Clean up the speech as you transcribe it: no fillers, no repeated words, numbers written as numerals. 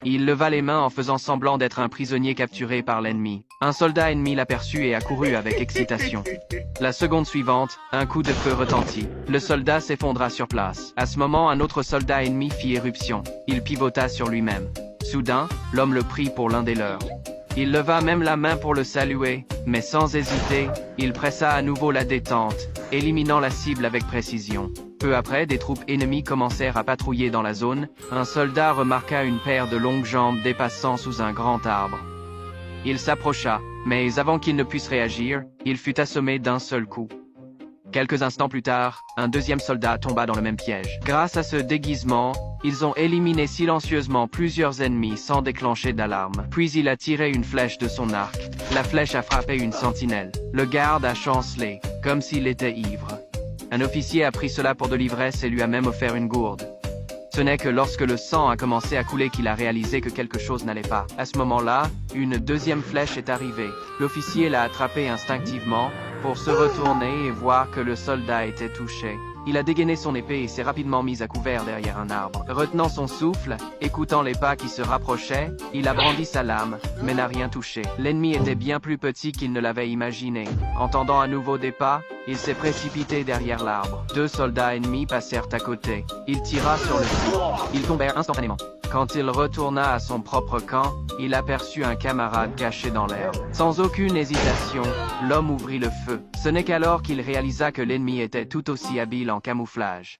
Il leva les mains en faisant semblant d'être un prisonnier capturé par l'ennemi. Un soldat ennemi l'aperçut et accourut avec excitation. La seconde suivante, un coup de feu retentit. Le soldat s'effondra sur place. À ce moment, un autre soldat ennemi fit éruption. Il pivota sur lui-même. Soudain, l'homme le prit pour l'un des leurs. Il leva même la main pour le saluer, mais sans hésiter, il pressa à nouveau la détente, éliminant la cible avec précision. Peu après, des troupes ennemies commencèrent à patrouiller dans la zone. Un soldat remarqua une paire de longues jambes dépassant sous un grand arbre. Il s'approcha, mais avant qu'il ne puisse réagir, il fut assommé d'un seul coup. Quelques instants plus tard, un deuxième soldat tomba dans le même piège. Grâce à ce déguisement, ils ont éliminé silencieusement plusieurs ennemis sans déclencher d'alarme. Puis il a tiré une flèche de son arc. La flèche a frappé une sentinelle. Le garde a chancelé, comme s'il était ivre. Un officier a pris cela pour de l'ivresse et lui a même offert une gourde. Ce n'est que lorsque le sang a commencé à couler qu'il a réalisé que quelque chose n'allait pas. À ce moment-là, une deuxième flèche est arrivée. L'officier l'a attrapée instinctivement, pour se retourner et voir que le soldat était touché. Il a dégainé son épée et s'est rapidement mis à couvert derrière un arbre. Retenant son souffle, écoutant les pas qui se rapprochaient, il a brandi sa lame, mais n'a rien touché. L'ennemi était bien plus petit qu'il ne l'avait imaginé. Entendant à nouveau des pas, il s'est précipité derrière l'arbre. Deux soldats ennemis passèrent à côté. Il tira sur le coup. Ils tombèrent instantanément. Quand il retourna à son propre camp, il aperçut un camarade caché dans l'herbe. Sans aucune hésitation, l'homme ouvrit le feu. Ce n'est qu'alors qu'il réalisa que l'ennemi était tout aussi habile en camouflage.